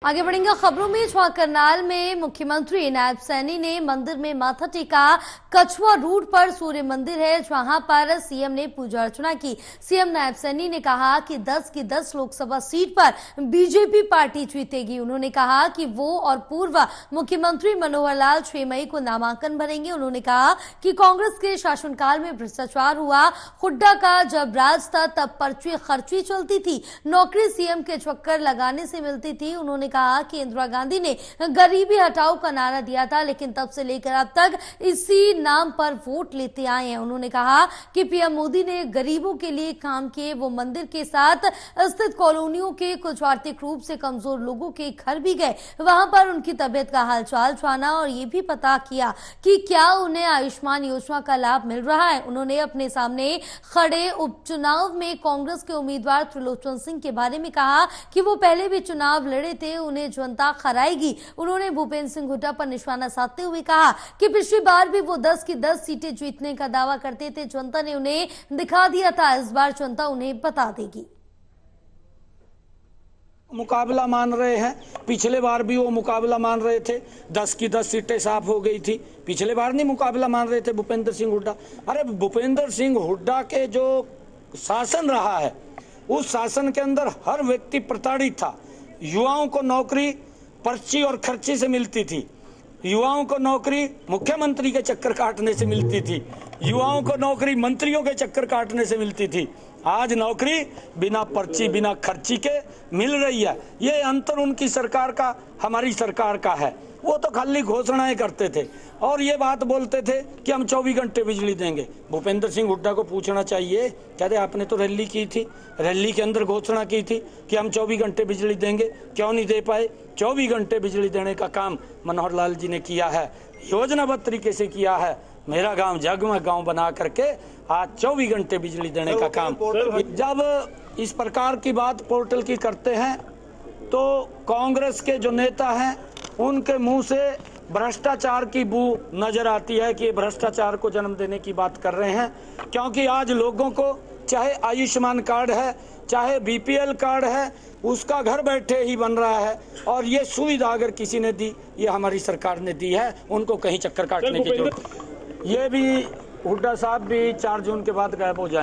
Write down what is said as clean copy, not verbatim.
आगे बढ़ेंगे खबरों में। करनाल में मुख्यमंत्री नायब सैनी ने मंदिर में माथा टेका। कछुआ रूट पर सूर्य मंदिर है, जहां पर सीएम ने पूजा अर्चना की। सीएम नायब सैनी ने कहा कि 10 की 10 लोकसभा सीट पर बीजेपी पार्टी जीतेगी। उन्होंने कहा कि वो और पूर्व मुख्यमंत्री मनोहर लाल 6 मई को नामांकन भरेंगे। उन्होंने कहा कि कांग्रेस के शासनकाल में भ्रष्टाचार हुआ, हुड्डा का जब राज था तब पर्ची खर्ची चलती थी, नौकरी सीएम के चक्कर लगाने से मिलती थी। उन्होंने कहा कि इंदिरा गांधी ने गरीबी हटाओ का नारा दिया था, लेकिन तब से लेकर अब तक इसी नाम पर वोट लेते आए हैं। उन्होंने कहा कि पीएम मोदी ने गरीबों के लिए काम किए। वो मंदिर के साथ स्थित कॉलोनियों के कुछ आर्थिक रूप से कमजोर लोगों के घर भी गए, वहां पर उनकी तबियत का हालचाल जाना और ये भी पता किया कि क्या उन्हें आयुष्मान योजना का लाभ मिल रहा है। उन्होंने अपने सामने खड़े उपचुनाव में कांग्रेस के उम्मीदवार त्रिलोचन सिंह के बारे में कहा कि वो पहले भी चुनाव लड़े थे, उन्हें जनता हराएगी। उन्होंने भूपेंद्र सिंह हुड्डा पर निशाना साधते हुए कहा कि पिछली बार भी वो 10 की 10 सीटें जीतने का दावा करते थे, जनता ने उन्हें दिखा दिया था, इस बार जनता उन्हें बता देगी। मुकाबला मान रहे हैं, पिछले बार भी वो मुकाबला मान रहे थे, 10 की 10 सीटें साफ हो गई थी। पिछले बार नहीं मुकाबला मान रहे थे भूपेंद्र सिंह हुड्डा। अरे भूपेंद्र सिंह हुड्डा के जो शासन रहा है, उस शासन के अंदर हर व्यक्ति प्रताड़ित था। युवाओं को नौकरी पर्ची और खर्ची से मिलती थी, युवाओं को नौकरी मुख्यमंत्री के चक्कर काटने से मिलती थी, युवाओं को नौकरी मंत्रियों के चक्कर काटने से मिलती थी। आज नौकरी बिना पर्ची बिना खर्ची के मिल रही है। ये अंतर उनकी सरकार का हमारी सरकार का है। वो तो खाली घोषणाएं करते थे और ये बात बोलते थे कि हम 24 घंटे बिजली देंगे। भूपेंद्र सिंह हुड्डा को पूछना चाहिए, कहते आपने तो रैली की थी, रैली के अंदर घोषणा की थी कि हम 24 घंटे बिजली देंगे, क्यों नहीं दे पाए? 24 घंटे बिजली देने का काम मनोहर लाल जी ने किया है, योजनाबद्ध तरीके से किया है। मेरा गांव जगमग गांव बना करके आज 24 घंटे बिजली देने का काम। जब इस प्रकार की बात पोर्टल की करते हैं तो कांग्रेस के जो नेता हैं उनके मुंह से भ्रष्टाचार की बू नजर आती है कि भ्रष्टाचार को जन्म देने की बात कर रहे हैं। क्योंकि आज लोगों को चाहे आयुष्मान कार्ड है, चाहे बीपीएल कार्ड है, उसका घर बैठे ही बन रहा है। और ये सुविधा अगर किसी ने दी, ये हमारी सरकार ने दी है, उनको कहीं चक्कर काटने की जरूरत। ये भी हुड्डा साहब भी 4 जून के बाद गायब हो जाएंगे।